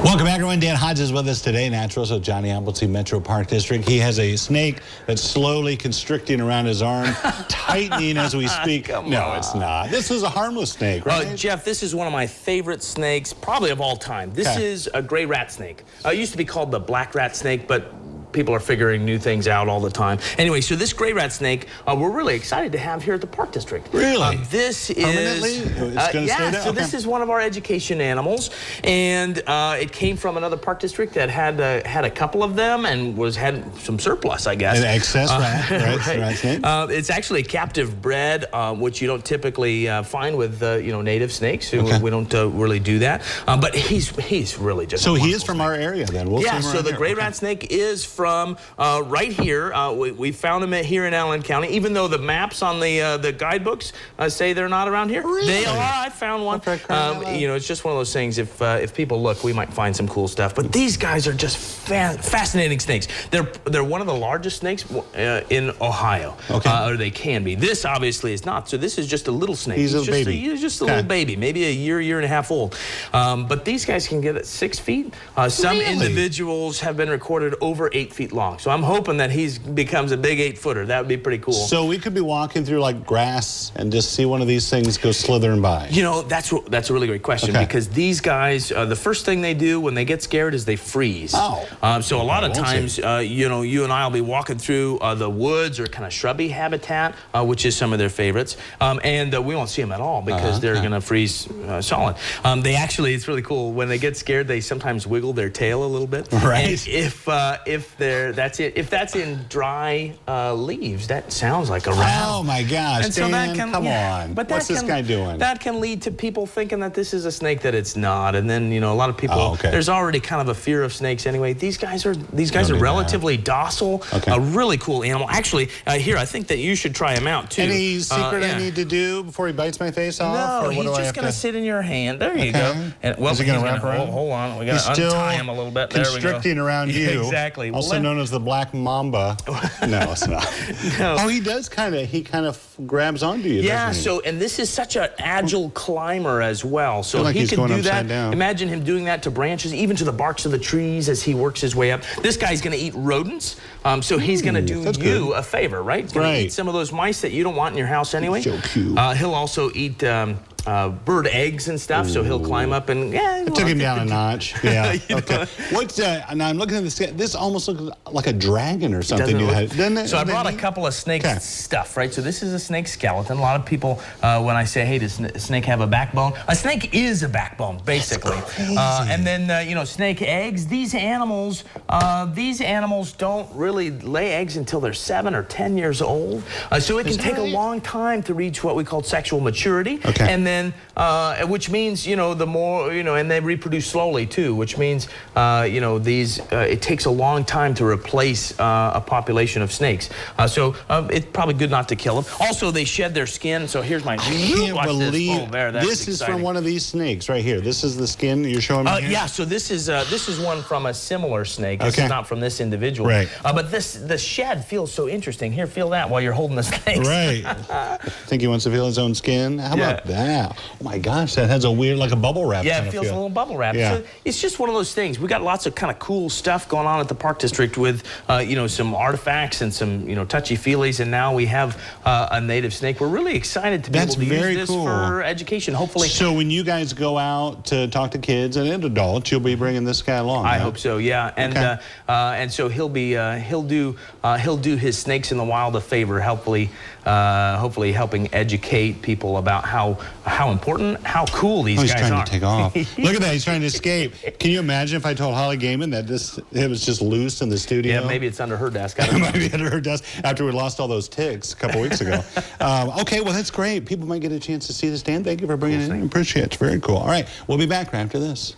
Welcome back, everyone. Dan Hodge is with us today, naturalist of Johnny Appleseed Metro Park District. He has a snake that's slowly constricting around his arm, tightening as we speak. No, it's not. This is a harmless snake, right? Jeff, this is one of my favorite snakes, probably of all time. This is a gray rat snake. It used to be called the black rat snake, but people are figuring new things out all the time. Anyway, so this gray rat snake, we're really excited to have here at the Park District. Really? This Permanently? is so this is one of our education animals, and it came from another Park District that had a couple of them and had some surplus, I guess. An excess rat snake? It's actually captive bred, which you don't typically find with native snakes. We don't really do that. But he's really just so he is from our area then. We'll see him so the gray rat snake is from right here. We found him here in Allen County, even though the maps on the guidebooks say they're not around here. Really? They are. I found one. It's just one of those things. If people look, we might find some cool stuff. But these guys are just fascinating snakes. They're one of the largest snakes in Ohio. Or they can be. This obviously is not. So this is just a little snake. He's just a baby. He's just a little baby, maybe a year and a half old. But these guys can get at 6 feet. Some individuals have been recorded over 8 feet long. So I'm hoping that he becomes a big 8-footer. That would be pretty cool. So we could be walking through like grass and just see one of these things go slithering by. You know, that's a really great question because these guys, the first thing they do when they get scared is they freeze. So a lot of times, you and I will be walking through the woods or kind of shrubby habitat, which is some of their favorites, and we won't see them at all because they're going to freeze solid. They actually, it's really cool. When they get scared, they sometimes wiggle their tail a little bit. Right. And if that's in dry leaves, that sounds like a rat. Oh my gosh, and so Dan, come on. But what's this guy doing? That can lead to people thinking that this is a snake that it's not, and then a lot of people. There's already kind of a fear of snakes anyway. These guys are relatively docile. A really cool animal. Actually, here I think that you should try him out too. Any secret I need to do before he bites my face off? No, he's just going to sit in your hand. There you go. And, is he going to wrap around? Hold on, we got to untie him a little bit. Constricting around you. Exactly. Also known as the black Mamba. No, it's not. No. Oh, he does kind of grabs onto you. Yeah. Doesn't he? So, and this is such an agile climber as well. So like he can do that. Down. Imagine him doing that to branches, even to the barks of the trees as he works his way up. This guy's going to eat rodents, so he's going to do you a favor, right? He's going to eat some of those mice that you don't want in your house anyway. So cute. He'll also eat bird eggs and stuff, so he'll climb up and it took him down a notch. Yeah. What's now I'm looking at this. This almost looks like a dragon or something. Doesn't it? So I brought a couple of snake stuff, right? So this is a snake skeleton. A lot of people, when I say, "Hey, does a snake have a backbone?" A snake is a backbone, basically. And then snake eggs. These animals don't really lay eggs until they're 7 or 10 years old. So it can take a long time to reach what we call sexual maturity. And then which means, the more, and they reproduce slowly too, which means, it takes a long time to replace a population of snakes. So it's probably good not to kill them. Also, they shed their skin. So here's my. I can't believe this is from one of these snakes right here. This is the skin you're showing me here? Yeah, so this is one from a similar snake. This is not from this individual. Right. But the shed feels so interesting. Here, feel that while you're holding the snakes. Right. I think he wants to feel his own skin. How about that? Oh my gosh, that has a weird, like a bubble wrap. Yeah, it feels a little bubble wrap. Yeah. So it's just one of those things. We got lots of kind of cool stuff going on at the Park District with, some artifacts and some, touchy-feelies, and now we have a native snake. We're really excited to be able to use this for education, hopefully. So when you guys go out to talk to kids and adults, you'll be bringing this guy along. I hope so, yeah. And so he'll do his snakes in the wild a favor, hopefully helping educate people about how important, how cool these guys are. He's trying to take off. Look at that, he's trying to escape. Can you imagine if I told Holly Gaiman that it was just loose in the studio? Yeah, maybe it's under her desk. I don't know. Maybe under her desk after we lost all those ticks a couple weeks ago. Okay, well, that's great. People might get a chance to see this. Dan, thank you for bringing it in. I appreciate it. It's very cool. All right, we'll be back right after this.